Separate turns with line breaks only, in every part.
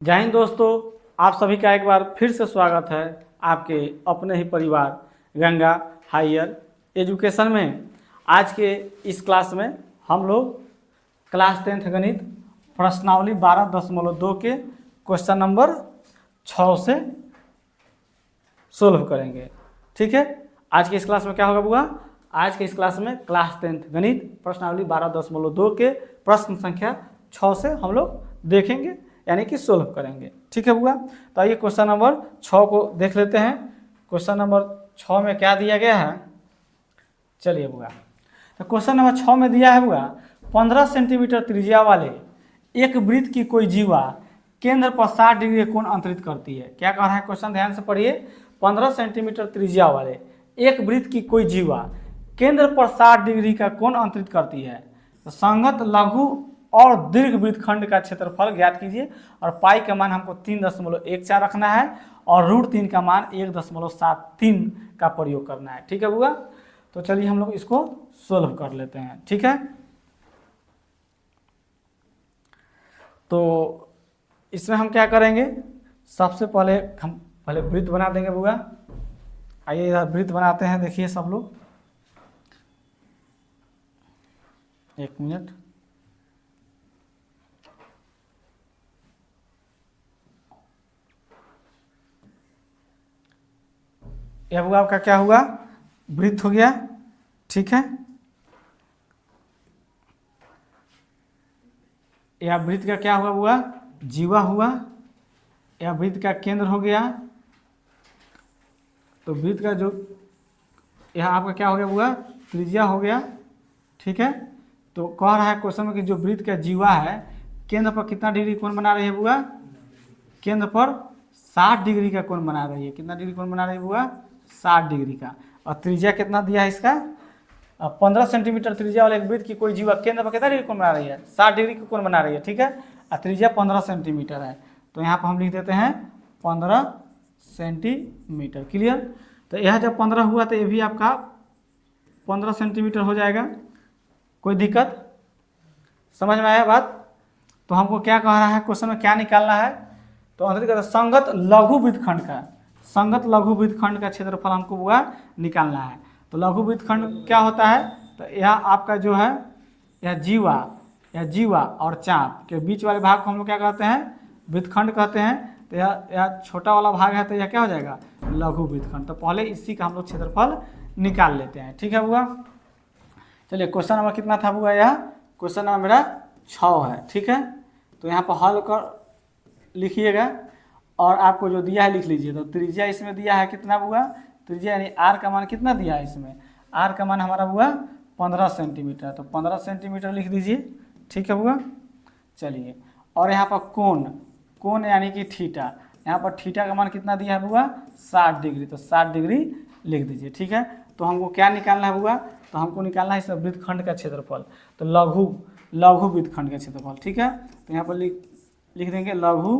जय हिंद दोस्तों, आप सभी का एक बार फिर से स्वागत है आपके अपने ही परिवार गंगा हायर एजुकेशन में। आज के इस क्लास में हम लोग क्लास 10th गणित प्रश्नावली 12.2 के क्वेश्चन नंबर 6 से सोल्व करेंगे। ठीक है, आज के इस क्लास में क्या होगा बुआ? आज के इस क्लास में क्लास 10th गणित प्रश्नावली 12.2 के प्रश्न संख्या 6 से हम लोग देखेंगे, यानी कि सोल्व करेंगे। ठीक है बुआ, तो आइए क्वेश्चन नंबर 6 को देख लेते हैं। क्वेश्चन नंबर 6 में क्या दिया गया है, चलिए बुआ। तो क्वेश्चन नंबर 6 में दिया है बुआ, 15 सेंटीमीटर त्रिज्या वाले एक वृत्त की कोई जीवा केंद्र पर 60 डिग्री कोण अंतरित करती है। क्या कह रहा है क्वेश्चन, ध्यान से पढ़िए। 15 सेंटीमीटर त्रिज्या वाले एक वृत्त की कोई जीवा केंद्र पर 60 डिग्री का कोण अंतरित करती है। तो संगत लघु और दीर्घ वृत्तखंड का क्षेत्रफल ज्ञात कीजिए। और पाई का मान हमको 3.14 रखना है और √3 का मान 1.73 का प्रयोग करना है। ठीक है बुआ, तो चलिए हम लोग इसको सोल्व कर लेते हैं। ठीक है, तो इसमें हम क्या करेंगे, सबसे पहले हम वृत्त बना देंगे बुआ। आइए इधर वृत्त बनाते हैं, देखिए सब लोग, एक मिनट। यह बुआ आपका क्या हुआ, वृत्त हो गया। ठीक है, यह वृत्त का क्या हुआ बुआ, जीवा हुआ। यह वृत्त का केंद्र हो गया। तो वृत्त का जो यह आपका क्या हो गया बुआ, त्रिज्या हो गया। ठीक है, तो कह रहा है क्वेश्चन में कि जो वृत्त का जीवा है केंद्र पर कितना डिग्री कोण बना रही है बुआ, केंद्र पर 60 डिग्री का कोण बना रही है। कितना डिग्री कोण बना रही है बुआ, 60 डिग्री का। और त्रिज्या कितना दिया है इसका, 15 सेंटीमीटर त्रिज्या वाले एक वृत्त की कोई जीवा केंद्र पर कितना डिग्री कोण बना रही है, 60 डिग्री का कोण बना रही है। ठीक है, और त्रिज्या 15 सेंटीमीटर है, तो यहाँ पर हम लिख देते हैं 15 सेंटीमीटर। क्लियर, तो यह जब 15 हुआ तो ये भी आपका 15 सेंटीमीटर हो जाएगा। कोई दिक्कत, समझ में आया बात? तो हमको क्या कह रहा है क्वेश्चन में, क्या निकालना है, तो अंतरित संगत लघु वृत्तखंड का, संगत लघु वृत्तखंड का क्षेत्रफल हमको हुआ निकालना है। तो लघु वृत्तखंड क्या होता है, तो यह आपका जो है यह जीवा और चाप के बीच वाले भाग को हम लोग क्या कहते हैं, वृत्तखंड कहते हैं। तो यह छोटा वाला भाग है, तो यह क्या हो जाएगा, लघु वृत्तखंड। तो पहले इसी का हम लोग क्षेत्रफल निकाल लेते हैं। ठीक है बुआ, चलिए क्वेश्चन नंबर कितना था बुआ, यह क्वेश्चन नंबर मेरा 6 है। ठीक है, तो यहाँ पर हल कर लिखिएगा और आपको जो दिया है लिख लीजिए। तो त्रिज्या इसमें दिया है कितना बुआ, त्रिज्या यानी आर का मान कितना दिया है इसमें, आर का मान हमारा बुआ 15 सेंटीमीटर, तो 15 सेंटीमीटर लिख दीजिए। ठीक है बुआ, चलिए। और यहाँ पर कोण यानी कि थीटा, यहाँ पर थीटा का मान कितना दिया है बुआ, 60 डिग्री, तो 60 डिग्री लिख दीजिए। ठीक है, तो हमको क्या निकालना है बुआ, तो हमको निकालना है इस वृत्तखंड का क्षेत्रफल, तो लघु वृत्तखंड का क्षेत्रफल। ठीक है, तो यहाँ पर लिख देंगे लघु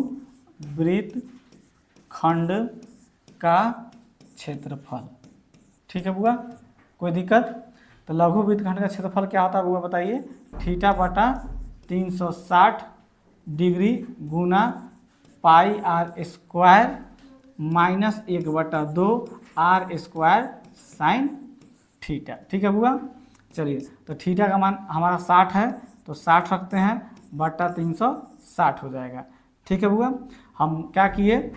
वृत्तखंड का क्षेत्रफल। ठीक है बुआ, कोई दिक्कत? तो लघु वृत्तखंड का क्षेत्रफल क्या होता है बुआ बताइए, थीटा बटा 360 डिग्री गुना pi are square minus 1/2 are square sine theta. ठीक है बुआ, चलिए। तो थीटा का मान हमारा 60 है, तो 60 रखते हैं बटा 360 हो जाएगा। ठीक है बुआ, हम क्या किए,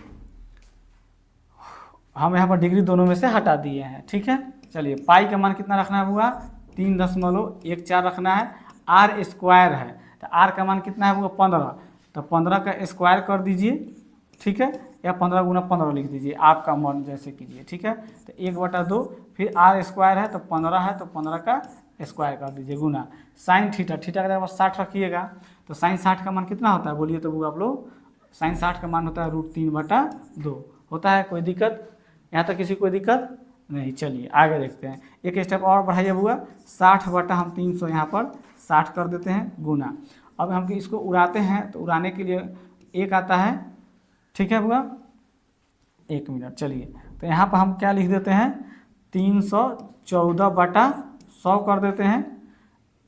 हम यहाँ पर डिग्री दोनों में से हटा दिए हैं। ठीक है, चलिए। पाई का मान कितना रखना है बुआ, 3.14 रखना है। आर स्क्वायर है, तो आर का मान कितना है बुआ, 15, तो 15 का स्क्वायर कर दीजिए। ठीक है, या 15 गुना 15 लिख दीजिए, आपका मन जैसे कीजिए। ठीक है, तो 1/2, फिर आर स्क्वायर है तो 15 है, तो 15 का स्क्वायर कर दीजिए गुना साइन थीटा, थीटा का जगह 60 रखिएगा। तो साइन 60 का मान कितना होता है बोलिए तो बुआ आप लोग, साइन 60 का मान होता है √3/2 होता है। कोई दिक्कत, यहाँ तक किसी कोई दिक्कत नहीं? चलिए आगे देखते हैं, एक स्टेप और बढ़ाइए बुआ। 60 बटा हम 300 यहाँ पर 60 कर देते हैं गुना। अब हम इसको उड़ाते हैं, तो उड़ाने के लिए एक आता है। ठीक है बुआ, एक मिनट, चलिए। तो यहाँ पर हम क्या लिख देते हैं, 314/100 कर देते हैं।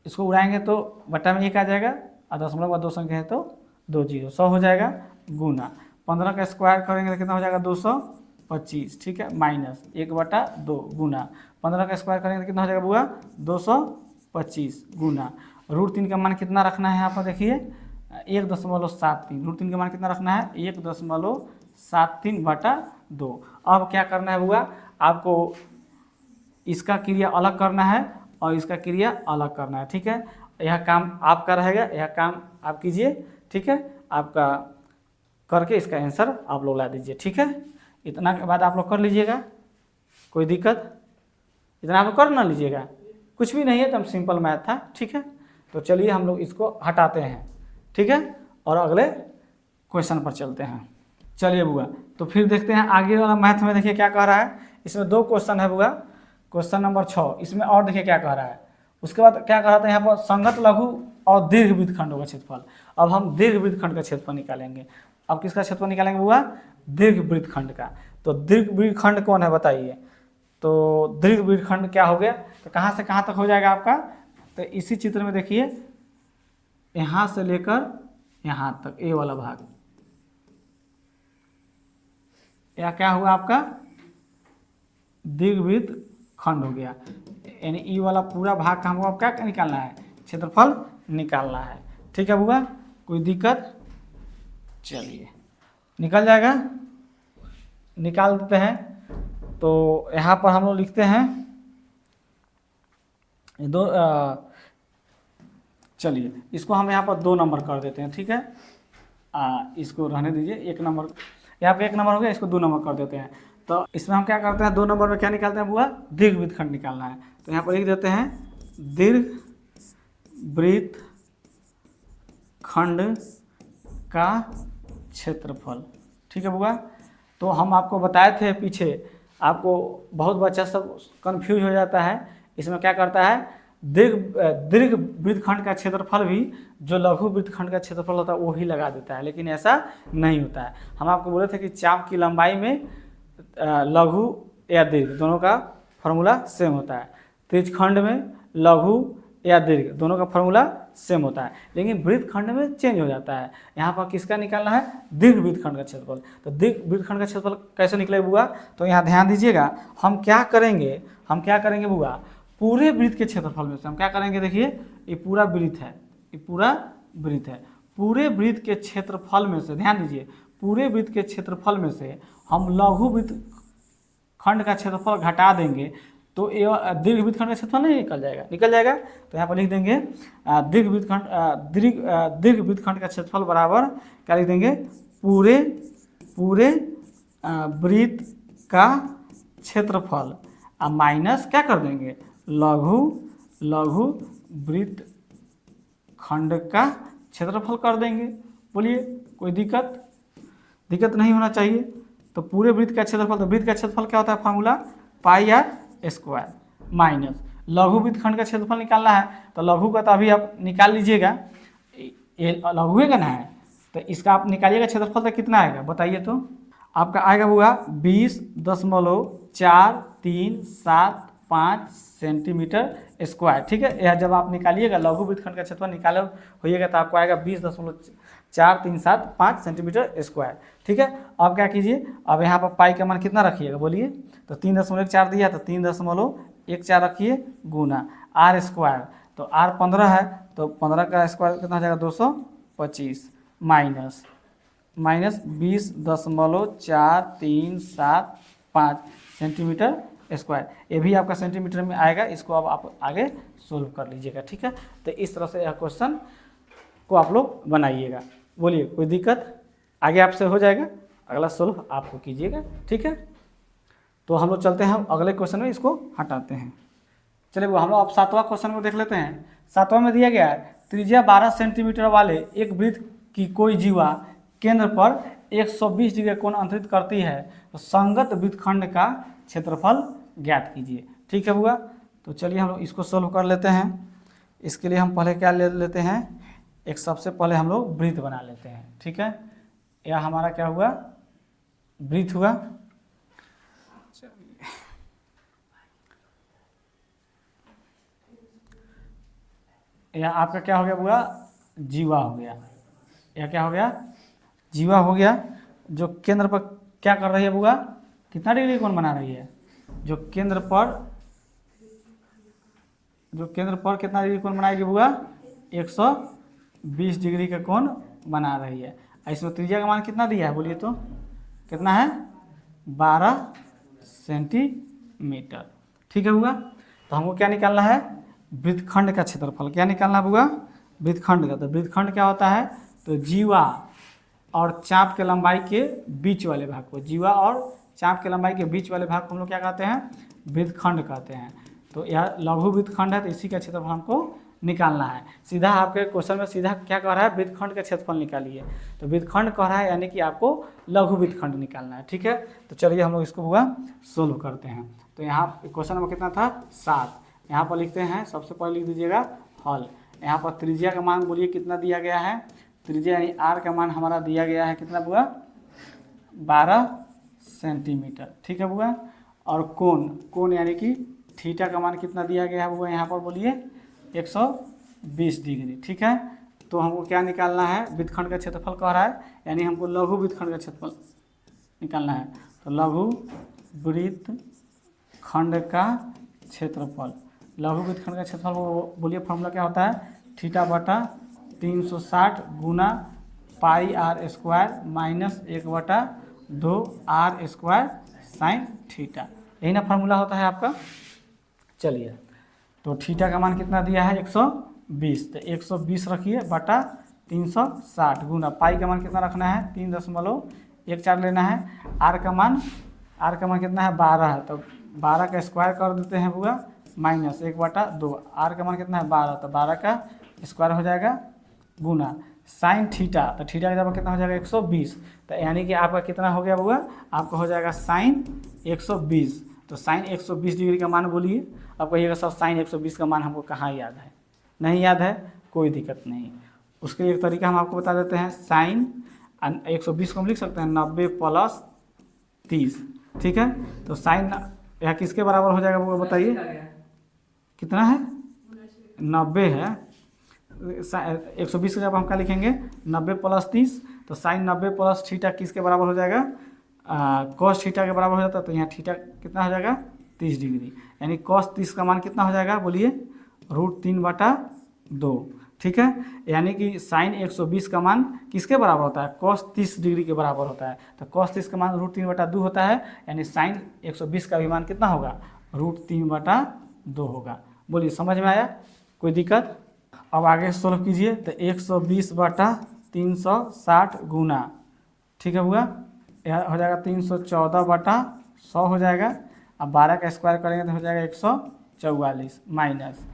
इसको उड़ाएंगे तो बटा में 1 आ जाएगा, और दशमलव का 2 संख्या है तो 2 0 100 हो जाएगा। गुना 15 का स्क्वायर करेंगे तो कितना हो जाएगा 225, ठीक है, माइनस 1/2 गुना 15 का स्क्वायर करेंगे तो कितना हो जाएगा बुआ 225 गुना √3 का मान कितना रखना है यहाँ पर देखिए 1.73, √3 का मान कितना रखना है 1.73/2। अब क्या करना है बुआ, आपको इसका क्रिया अलग करना है और इसका क्रिया अलग करना है, ठीक है। यह काम आपका रहेगा, यह काम आप कीजिए, ठीक है, आपका करके इसका आंसर आप लोग ला दीजिए, ठीक है। इतना के बाद आप लोग कर लीजिएगा, कोई दिक्कत, इतना आप लोग कर ना लीजिएगा, कुछ भी नहीं है, तो सिंपल मैथ था, ठीक है। तो चलिए हम लोग इसको हटाते हैं, ठीक है, और अगले क्वेश्चन पर चलते हैं। चलिए बुआ, तो फिर देखते हैं आगे वाला मैथ में, देखिए क्या कह रहा है। इसमें 2 क्वेश्चन है बुआ, क्वेश्चन नंबर 6, इसमें और देखिए क्या कह रहा है। उसके बाद क्या कह रहा था यहाँ पर, संगत लघु और दीर्घ वृत्तखंडों का क्षेत्रफल। अब हम दीर्घ वृत्तखंड का क्षेत्रफल निकालेंगे। अब किसका क्षेत्रफल निकालेंगे बुआ, दीर्घ वृत्तखंड का। तो दीर्घ वृत्तखंड कौन है बताइए। तो दीर्घ वृत्तखंड क्या हो गया, तो कहाँ से कहाँ तक हो जाएगा आपका, तो इसी चित्र में देखिए, यहाँ से लेकर यहाँ तक, ये वाला भाग, या क्या हुआ आपका दीर्घवृत्त खंड हो गया। यानी ई वाला पूरा भाग का हमको अब क्या निकालना है, क्षेत्रफल निकालना है, ठीक है बुआ, कोई दिक्कत। चलिए निकल जाएगा, निकाल देते हैं। तो यहाँ पर हम लोग लिखते हैं चलिए इसको हम यहाँ पर 2 नंबर कर देते हैं, ठीक है। इसको रहने दीजिए, 1 नंबर, यहाँ पे 1 नंबर हो गया, इसको 2 नंबर कर देते हैं। तो इसमें हम क्या करते हैं, 2 नंबर में क्या निकालते हैं बुआ, दीर्घ वृत्तखंड निकालना है। तो यहाँ पर लिख देते हैं दीर्घ वृत्तखंड का क्षेत्रफल, ठीक है बुआ। तो हम आपको बताए थे पीछे, आपको बहुत बच्चा सब कंफ्यूज हो जाता है। इसमें क्या करता है, दीर्घ वृत्तखंड का क्षेत्रफल भी जो लघु वृत्तखंड का क्षेत्रफल होता है वो ही लगा देता है, लेकिन ऐसा नहीं होता है। हम आपको बोले थे कि चाप की लंबाई में लघु या दीर्घ दोनों का फॉर्मूला सेम होता है, त्रिज्यखंड में लघु या दीर्घ दोनों का फॉर्मूला सेम होता है, लेकिन वृत्तखंड में चेंज हो जाता है। यहाँ पर किसका निकालना है, दीर्घ वृत्तखंड का क्षेत्रफल। तो दीर्घ वृत्तखंड का क्षेत्रफल कैसे निकलेगा बुआ, तो यहाँ ध्यान दीजिएगा, हम क्या करेंगे बुआ, पूरे वृत्त के क्षेत्रफल में से हम क्या करेंगे, देखिए ये पूरा वृत्त है, ये पूरा वृत्त है, पूरे वृत्त के क्षेत्रफल में से, ध्यान दीजिए, पूरे वृत्त के क्षेत्रफल में से हम लघु वृत्तखंड का क्षेत्रफल घटा देंगे, तो ये दीर्घ वृत्तखंड का क्षेत्रफल नहीं निकल जाएगा। तो यहाँ पर लिख देंगे दीर्घ वृत्तखंड का क्षेत्रफल बराबर क्या लिख देंगे, पूरे वृत्त का क्षेत्रफल, माइनस क्या कर देंगे, लघु वृत्तखंड का क्षेत्रफल कर देंगे। बोलिए कोई दिक्कत नहीं होना चाहिए। तो पूरे वृत्त का क्षेत्रफल, तो वृत्त का क्षेत्रफल क्या होता है, formula pi are square, minus लघु वृत्तखंड का क्षेत्रफल निकालना है। तो लघु का तो अभी आप निकाल लीजिएगा, ये लघु का ना है, तो इसका आप निकालिएगा क्षेत्रफल, तो कितना आएगा बताइए। तो आपका आएगा हुआ 20.4375 सेंटीमीटर स्क्वायर, ठीक है। यह जब आप निकालिएगा लघु वृत्तखंड का क्षेत्रफल निकाले होइएगा तो आपको आएगा 20.4375 सेंटीमीटर स्क्वायर, ठीक है। अब क्या कीजिए, अब यहाँ पर पाई का मान कितना रखिएगा बोलिए, तो 3.14 दिया, तो 3.14 रखिए गुना आर स्क्वायर, तो आर 15 है, तो 15 का स्क्वायर कितना हो जाएगा 225 माइनस 20.4375 सेंटीमीटर स्क्वायर, ये भी आपका सेंटीमीटर में आएगा। इसको अब आप आगे सोल्व कर लीजिएगा, ठीक है। तो इस तरह से यह क्वेश्चन को आप लोग बनाइएगा। बोलिए कोई दिक्कत, आगे आपसे हो जाएगा, अगला सोल्व आपको कीजिएगा, ठीक है। तो हम लोग चलते हैं अगले क्वेश्चन में, इसको हटाते हैं। चलिए वो हम लोग अब 7वां क्वेश्चन को देख लेते हैं। 7वां में दिया गया है, त्रिज्या 12 सेंटीमीटर वाले एक वृत्त की कोई जीवा केंद्र पर 120 डिग्री कोण अंतरित करती है, तो संगत वृत्तखंड का क्षेत्रफल ज्ञात कीजिए, ठीक है बुआ। तो चलिए हम लोग इसको सोल्व कर लेते हैं। इसके लिए हम पहले क्या ले लेते हैं, एक सबसे पहले हम लोग वृत्त बना लेते हैं, ठीक है। यह हमारा क्या हुआ, वृत्त हुआ। यह आपका क्या हो गया बुआ, जीवा हो गया। यह क्या हो गया, जीवा हो गया, जो केंद्र पर क्या कर रही है बुआ, कितना डिग्री कोण बना रही है, जो केंद्र पर कितना डिग्री कोण बनाएगी बुआ, 120 डिग्री का कोण बना रही है। इसमें त्रिज्या का मान कितना दिया है बोलिए तो, कितना है, 12 सेंटीमीटर। ठीक है बुआ, तो हमको क्या निकालना है, वृत्तखंड का क्षेत्रफल। क्या निकालना है बुआ, वृत्तखंड का। तो वृत्तखंड क्या होता है, तो जीवा और चाप के लंबाई के बीच वाले भाग को, जीवा और चाप के लंबाई के बीच वाले भाग को हम लोग क्या कहते हैं, वृत्तखंड कहते हैं। तो यह लघु वृत्तखंड है, तो इसी का क्षेत्रफल हमको निकालना है। सीधा आपके क्वेश्चन में सीधा क्या कह रहा है, वृत्तखंड का क्षेत्रफल निकालिए। तो वृत्तखंड कह रहा है यानी कि आपको लघु वृत्तखंड निकालना है। ठीक है, तो चलिए हम लोग इसको हुआ सोल्व करते हैं। तो यहाँ क्वेश्चन नंबर कितना था, 7। यहाँ पर लिखते हैं, सबसे पहले लिख दीजिएगा हल। यहाँ पर त्रिज्या का मान बोलिए कितना दिया गया है, त्रिज्या यानी आर का मान हमारा दिया गया है कितना बुआ, 12 सेंटीमीटर। ठीक है बुआ, और कोण यानी कि थीटा का मान कितना दिया गया है बुआ, यहाँ पर बोलिए 120 डिग्री। ठीक है, तो हमको क्या निकालना है, वृत्तखंड का क्षेत्रफल कह रहा है, यानी हमको लघु वृत्तखंड का क्षेत्रफल निकालना है। तो लघु वृत्तखंड का क्षेत्रफल, लघु वृत्तखंड का क्षेत्रफल बोलिए फॉर्मूला क्या होता है, थीटा बटा 360 गुना pi are square minus 1/2 are square sine theta, यही ना फार्मूला होता है आपका। चलिए, तो थीटा का मान कितना दिया है, 120, तो 120 रखिए बटा 360 गुना पाई का मान कितना रखना है, 3.14 लेना है। आर का मान कितना है, 12 है, तो 12 का स्क्वायर कर देते हैं बुआ, माइनस 1/2। आर का मान कितना है, 12, तो 12 का स्क्वायर हो जाएगा गुना साइन थीटा, तो थीटा का जब कितना हो जाएगा 120, तो यानी कि आपका कितना हो गया बुआ, आपका हो जाएगा साइन 120। तो साइन 120 डिग्री का मान बोलिए। अब कहिएगा सर साइन 120 का मान हमको कहाँ याद है, नहीं याद है, कोई दिक्कत नहीं। उसके लिए एक तरीका हम आपको बता देते हैं, साइन 120 को हम लिख सकते हैं 90 + 30। ठीक है, तो साइन यह किसके बराबर हो जाएगा वो बताइए, कितना है, 90 है। 120 के जब हम क्या लिखेंगे, 90 + 30, तो साइन 90 + थीटा किसके बराबर हो जाएगा, कॉस थीटा के बराबर हो जाता है। तो यहाँ थीटा कितना हो जाएगा, 30 डिग्री, यानी कॉस 30 का मान कितना हो जाएगा बोलिए, √3/2। ठीक है, यानी कि साइन 120 का मान किसके बराबर होता है, कॉस 30 डिग्री के बराबर होता है। तो कॉस 30 का मान √3/2 होता है, यानी साइन 120 का भी मान कितना होगा, √3/2 होगा। बोलिए समझ में आया, कोई दिक्कत। अब आगे सोल्व कीजिए, तो 120/360 गुना, ठीक है हुआ, यह हो जाएगा 314/100 हो जाएगा। अब 12 का स्क्वायर करेंगे तो हो जाएगा 144 माइनस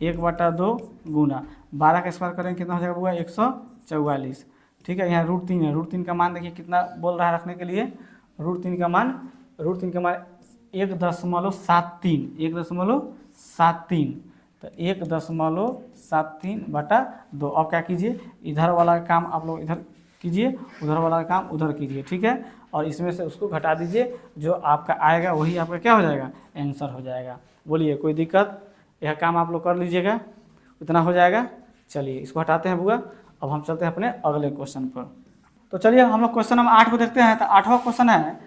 1/2 गुना 12 का स्क्वायर करेंगे कितना हो जाएगा बुआ, 144। ठीक है, यहाँ √3 है, √3 का मान देखिए कितना बोल रहा है रखने के लिए, √3 का मान 1.73, तो 1.73/2। अब क्या कीजिए, इधर वाला काम आप लोग इधर कीजिए, उधर वाला काम उधर कीजिए। ठीक है, और इसमें से उसको घटा दीजिए, जो आपका आएगा वही आपका क्या हो जाएगा, आंसर हो जाएगा। बोलिए कोई दिक्कत, यह काम आप लोग कर लीजिएगा, इतना हो जाएगा। चलिए इसको हटाते हैं बुआ, अब हम चलते हैं अपने अगले क्वेश्चन पर। तो चलिए हम लोग क्वेश्चन नंबर 8 को देखते हैं। तो 8वां क्वेश्चन है,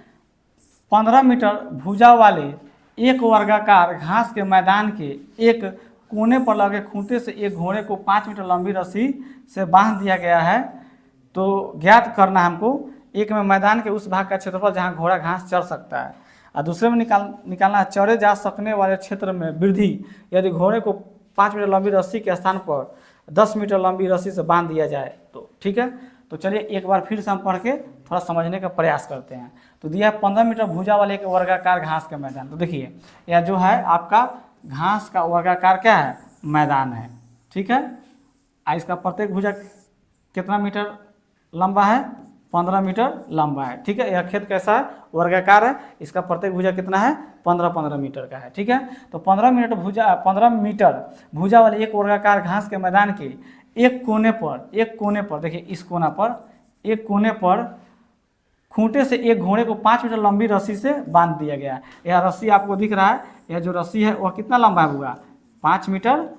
15 मीटर भुजा वाले एक वर्गाकार घास के मैदान के एक कोने पर लगे खूंटे से एक घोड़े को 5 मीटर लंबी रस्सी से बांध दिया गया है। तो ज्ञात करना है हमको, एक में मैदान के उस भाग का क्षेत्रफल जहां घोड़ा घास चर सकता है, और दूसरे में निकालना है चरे जा सकने वाले क्षेत्र में वृद्धि यदि घोड़े को 5 मीटर लंबी रस्सी के स्थान पर 10 मीटर लंबी रस्सी से बांध दिया जाए तो। ठीक है, तो चलिए एक बार फिर से हम पढ़ के थोड़ा समझने का प्रयास करते हैं। तो दिया है 15 मीटर भुजा वाले एक वर्गाकार घास के मैदान। तो देखिए यह जो है आपका घास का वर्गाकार क्या है, मैदान है। ठीक है, इसका प्रत्येक भुजा कितना मीटर लंबा है, 15 मीटर लंबा है। ठीक है, यह खेत कैसा है, वर्गाकार है, इसका प्रत्येक भुजा कितना है, 15-15 मीटर का है। ठीक है, तो 15 मीटर भुजा वाले एक वर्गाकार घास के मैदान के एक कोने पर देखिए, इस कोना पर एक कोने पर खूंटे से एक घोड़े को 5 मीटर लंबी रस्सी से बांध दिया गया है। यह रस्सी आपको दिख रहा है, यह जो रस्सी है वह कितना लंबा है होगा, 5 मीटर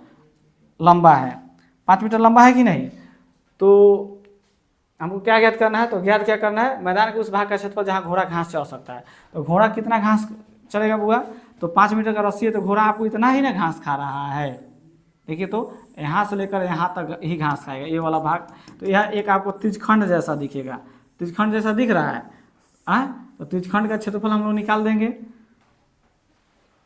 लंबा है। 5 मीटर लंबा है कि नहीं। तो हमको क्या ज्ञात करना है, तो ज्ञात क्या करना है, मैदान के उस भाग का क्षेत्रफल जहाँ घोड़ा घास चल सकता है। तो घोड़ा कितना घास चलेगा बुआ, तो 5 मीटर का रस्सी है तो घोड़ा आपको इतना ही ना घास खा रहा है। देखिए तो यहाँ से लेकर यहाँ तक ही घास खाएगा ये वाला भाग। तो यह एक आपको त्रिज्यखंड जैसा दिखेगा, त्रिज्यखंड जैसा दिख रहा है तो त्रिज्यखंड का क्षेत्रफल हम लोग निकाल देंगे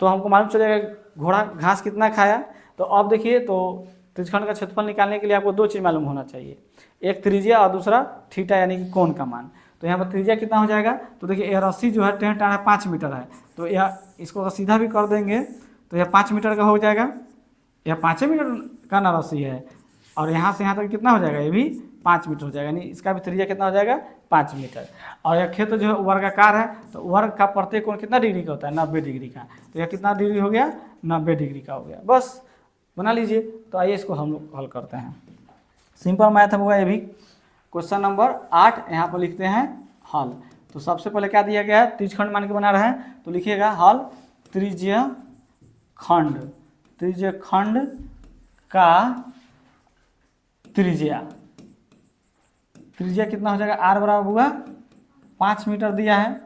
तो हमको मालूम चलेगा घोड़ा घास कितना खाया। तो अब देखिए तो त्रिज्यखंड का क्षेत्रफल निकालने के लिए आपको 2 चीज़ मालूम होना चाहिए, एक त्रिज्या और दूसरा थीटा यानी कि कोण का मान। तो यहाँ पर त्रिज्या कितना हो जाएगा, तो देखिए यह रस्सी जो है टेढ़ टाढ़ा 5 मीटर है, तो यह इसको अगर सीधा भी कर देंगे तो यह 5 मीटर का हो जाएगा, यह 5 मीटर का ना रस्सी है। और यहाँ से यहाँ तक कितना हो जाएगा, ये भी 5 मीटर हो जाएगा, यानी इसका भी त्रिज्या कितना हो जाएगा 5 मीटर। और यह क्षेत्र जो है वर्गाकार है, तो वर्ग का प्रत्येक कोण कितना डिग्री का होता है, 90 डिग्री का। तो यह कितना डिग्री हो गया, 90 डिग्री का हो गया। बस बना लीजिए। तो आइए इसको हम लोग हल करते हैं। सिंपल मैथ होगा ये भी। क्वेश्चन नंबर 8 यहाँ पर लिखते हैं हल। तो सबसे पहले क्या दिया गया है, त्रिज्यखंड मान के बना रहे हैं, तो लिखिएगा हल त्रिज्यखंड, त्रिज्यखंड का त्रिज्या, त्रिज्या कितना हो जाएगा, आर बराबर हुआ 5 मीटर दिया है,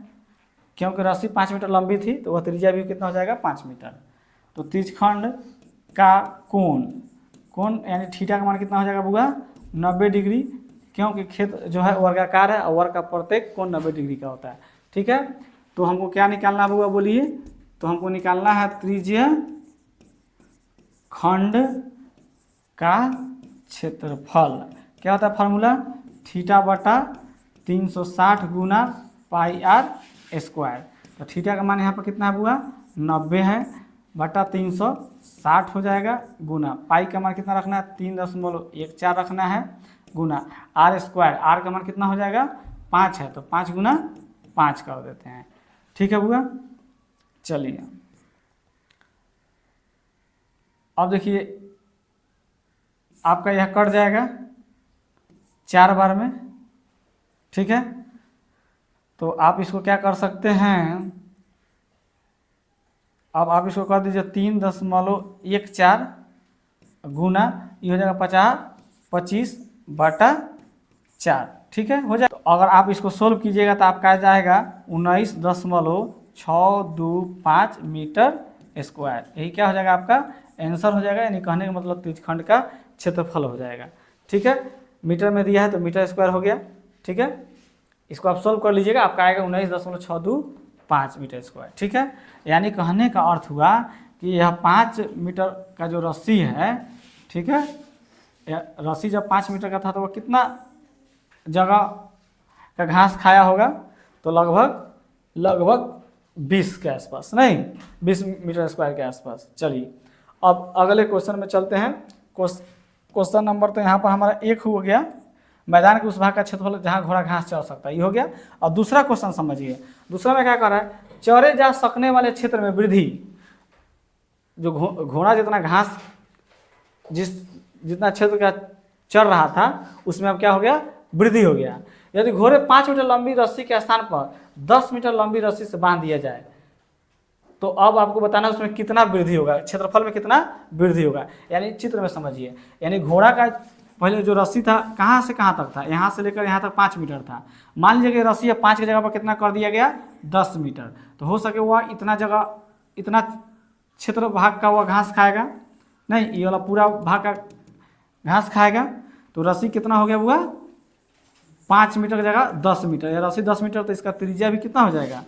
क्योंकि रस्सी 5 मीटर लंबी थी तो वह त्रिज्या भी कितना हो जाएगा 5 मीटर। तो त्रिज्यखंड का कोण, कोण यानी थीटा का मान कितना हो जाएगा बुआ 90 डिग्री, क्योंकि क्षेत्र जो है वर्गाकार है और वर्ग का प्रत्येक कोण 90 डिग्री का होता है। ठीक है, तो हमको क्या निकालना बुआ बोलिए, तो हमको निकालना है त्रिज्यखंड का क्षेत्रफल। क्या होता है फार्मूला, थीटा बटा 360 गुना पाई आर स्क्वायर। तो थीटा का मान यहाँ पर कितना है बुआ 90 है, बटा 360 हो जाएगा, गुना पाई का मान कितना रखना है 3.14 रखना है, गुना आर स्क्वायर, आर का मान कितना हो जाएगा 5 है, तो 5 गुना 5 कर देते हैं। ठीक है बुआ, चलिए अब देखिए आपका यह कट जाएगा 4 बार में। ठीक है, तो आप इसको क्या कर सकते हैं, अब आप इसको कर दीजिए 3.14 गुना ये हो जाएगा 25/4। ठीक है, हो जाए। तो अगर आप इसको सोल्व कीजिएगा तो आपका आ जाएगा 19.625 मीटर स्क्वायर। यही क्या हो जाएगा आपका आंसर हो जाएगा, यानी कहने का मतलब त्रिज्यखंड का क्षेत्रफल हो जाएगा। ठीक है, मीटर में दिया है तो मीटर स्क्वायर हो गया। ठीक है, इसको आप सोल्व कर लीजिएगा, आपका आएगा 19.625 मीटर स्क्वायर। ठीक है, यानी कहने का अर्थ हुआ कि यह 5 मीटर का जो रस्सी है, ठीक है, रस्सी जब 5 मीटर का था तो वह कितना जगह का घास खाया होगा, तो लगभग 20 के आसपास, नहीं 20 मीटर स्क्वायर के आसपास। चलिए अब अगले क्वेश्चन में चलते हैं। क्वेश्चन नंबर तो यहाँ पर हमारा 1 हो गया, मैदान के उस भाग का क्षेत्रफल जहाँ घोड़ा घास चल सकता है, ये हो गया। और दूसरा क्वेश्चन समझिए, दूसरा में क्या कर रहा है, चरे जा सकने वाले क्षेत्र में वृद्धि, जो घोड़ा जितना घास जितना क्षेत्र का चल रहा था उसमें अब क्या हो गया, वृद्धि हो गया। यदि घोड़े 5 मीटर लंबी रस्सी के स्थान पर 10 मीटर लंबी रस्सी से बांध दिया जाए, तो अब आपको बताना उसमें कितना वृद्धि होगा, क्षेत्रफल में कितना वृद्धि होगा। यानी चित्र में समझिए, यानी घोड़ा का पहले जो रस्सी था कहाँ से कहाँ तक था, यहाँ से लेकर यहाँ तक 5 मीटर था। मान लीजिए कि रस्सी 5 की जगह पर कितना कर दिया गया 10 मीटर, तो हो सके वह इतना जगह इतना क्षेत्र भाग का वह घास खाएगा, नहीं ये वाला पूरा भाग का घास खाएगा। तो रस्सी कितना हो गया हुआ 5 मीटर की जगह 10 मीटर, या रस्सी 10 मीटर, तो इसका त्रिज्या भी कितना हो जाएगा,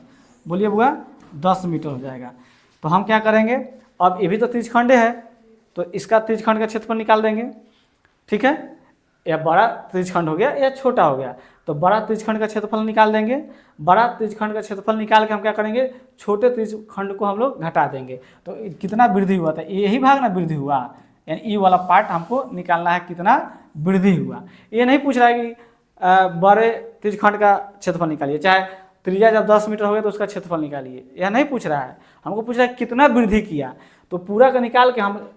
बोलिए बुआ 10 मीटर हो जाएगा। तो हम क्या करेंगे, अब ये भी तो त्रिज्यखंड है, तो इसका त्रिज्यखंड का क्षेत्रफल निकाल देंगे। ठीक है, यह बड़ा त्रिज्यखंड हो गया, यह छोटा हो गया, तो बड़ा त्रिज्यखंड का क्षेत्रफल निकाल देंगे। बड़ा त्रिज्यखंड का क्षेत्रफल निकाल के हम क्या करेंगे, छोटे त्रिज्यखंड को हम लोग घटा देंगे। तो कितना वृद्धि हुआ था, यही भाग ना वृद्धि हुआ, यानी ये वाला पार्ट हमको निकालना है कितना वृद्धि हुआ। ये नहीं पूछ रहा है कि बड़े त्रिज्यखंड का क्षेत्रफल निकालिए, चाहे त्रिज्या जब 10 मीटर हो गया तो उसका क्षेत्रफल निकालिए, यह नहीं पूछ रहा है। हमको पूछ रहा है कितना वृद्धि किया, तो पूरा का निकाल के हम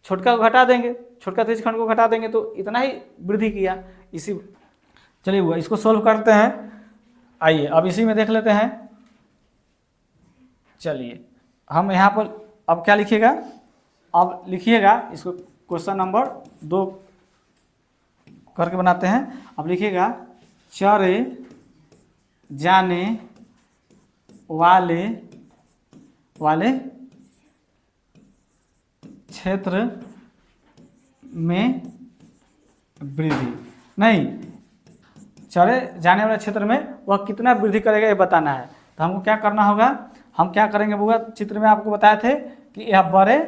छोटका को घटा देंगे, छोटका त्रिज्यखंड को घटा देंगे, तो इतना ही वृद्धि किया। इसी चलिए हुआ, इसको सोल्व करते हैं। आइए अब इसी में देख लेते हैं। चलिए हम यहाँ पर अब क्या लिखिएगा, अब लिखिएगा इसको क्वेश्चन नंबर 2 करके बनाते हैं। अब लिखिएगा चरे जाने वाले क्षेत्र में वृद्धि। नहीं, चरे जाने वाले क्षेत्र में वह कितना वृद्धि करेगा ये बताना है। तो हमको क्या करना होगा, हम क्या करेंगे बुआ, चित्र में आपको बताए थे कि यह बड़े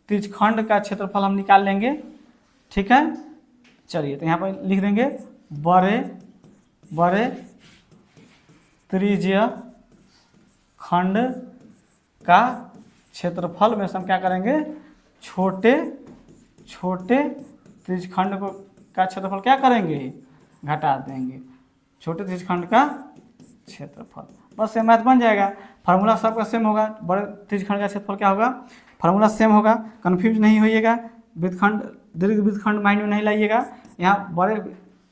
त्रिज्यखंड का क्षेत्रफल हम निकाल लेंगे। ठीक है, चलिए तो यहाँ पर लिख देंगे बड़े त्रिज्य खंड का क्षेत्रफल में से हम क्या करेंगे, छोटे त्रिज्यखंड को का क्षेत्रफल क्या करेंगे, घटा देंगे, छोटे त्रिज्यखंड का क्षेत्रफल। बस ये मैथ बन जाएगा। फार्मूला सबका सेम होगा, बड़े त्रिज्यखंड का क्षेत्रफल क्या होगा, फार्मूला सेम होगा, कन्फ्यूज नहीं होइएगा। वृत्तखंड दीर्घ वृत्तखंड माइंड में नहीं लाइएगा। यहाँ बड़े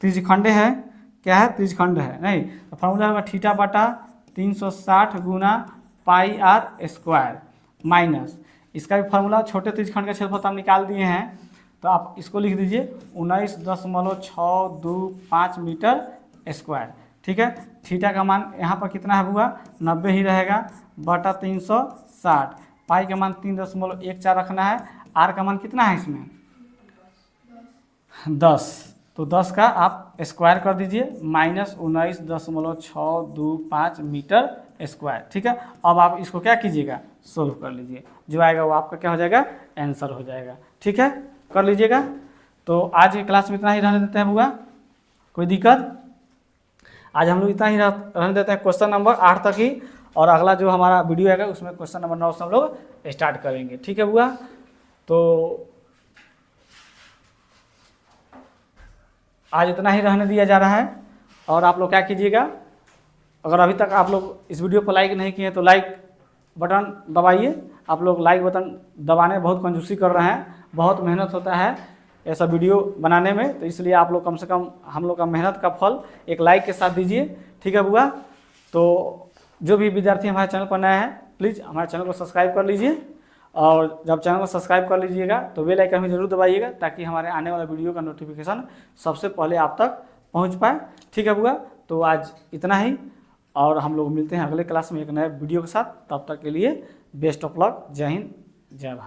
त्रिज्यखंड है, क्या है, त्रिज्यखंड है, नहीं तो फार्मूला होगा थीटा बटा 360 गुना पाई आर स्क्वायर माइनस इसका भी फार्मूला छोटे त्रिज्यखंड का क्षेत्रफल हम निकाल दिए हैं। तो आप इसको लिख दीजिए 19.625 मीटर स्क्वायर। ठीक है, थीटा का मान यहाँ पर कितना है बुआ, 90 ही रहेगा, बटा 360, पाई का मान 3.14 रखना है, आर का मान कितना है इसमें 10, तो 10 का आप स्क्वायर कर दीजिए, माइनस 19.625 मीटर स्क्वायर। ठीक है, अब आप इसको क्या कीजिएगा, सोल्व कर लीजिए, जो आएगा वो आपका क्या हो जाएगा, आंसर हो जाएगा। ठीक है, कर लीजिएगा। तो आज की क्लास में इतना ही रहने देते हैं बुआ, कोई दिक्कत, आज हम लोग इतना ही रहने देते हैं, क्वेश्चन नंबर 8 तक ही, और अगला जो हमारा वीडियो आएगा उसमें क्वेश्चन नंबर 9 से हम लोग स्टार्ट करेंगे। ठीक है बुआ, तो आज इतना ही रहने दिया जा रहा है। और आप लोग क्या कीजिएगा, अगर अभी तक आप लोग इस वीडियो पर लाइक नहीं किए तो लाइक बटन दबाइए। आप लोग लाइक बटन दबाने में बहुत कंजूसी कर रहे हैं, बहुत मेहनत होता है ऐसा वीडियो बनाने में, तो इसलिए आप लोग कम से कम हम लोग का मेहनत का फल एक लाइक के साथ दीजिए। ठीक है बुआ, तो जो भी विद्यार्थी हमारे चैनल पर नया है प्लीज़ हमारे चैनल को सब्सक्राइब कर लीजिए, और जब चैनल को सब्सक्राइब कर लीजिएगा तो बेल आइकन भी जरूर दबाइएगा, ताकि हमारे आने वाला वीडियो का नोटिफिकेशन सबसे पहले आप तक पहुंच पाए। ठीक है बुआ, तो आज इतना ही, और हम लोग मिलते हैं अगले क्लास में एक नए वीडियो के साथ। तब तक के लिए बेस्ट ऑफ लक, जय हिंद, जय भारत।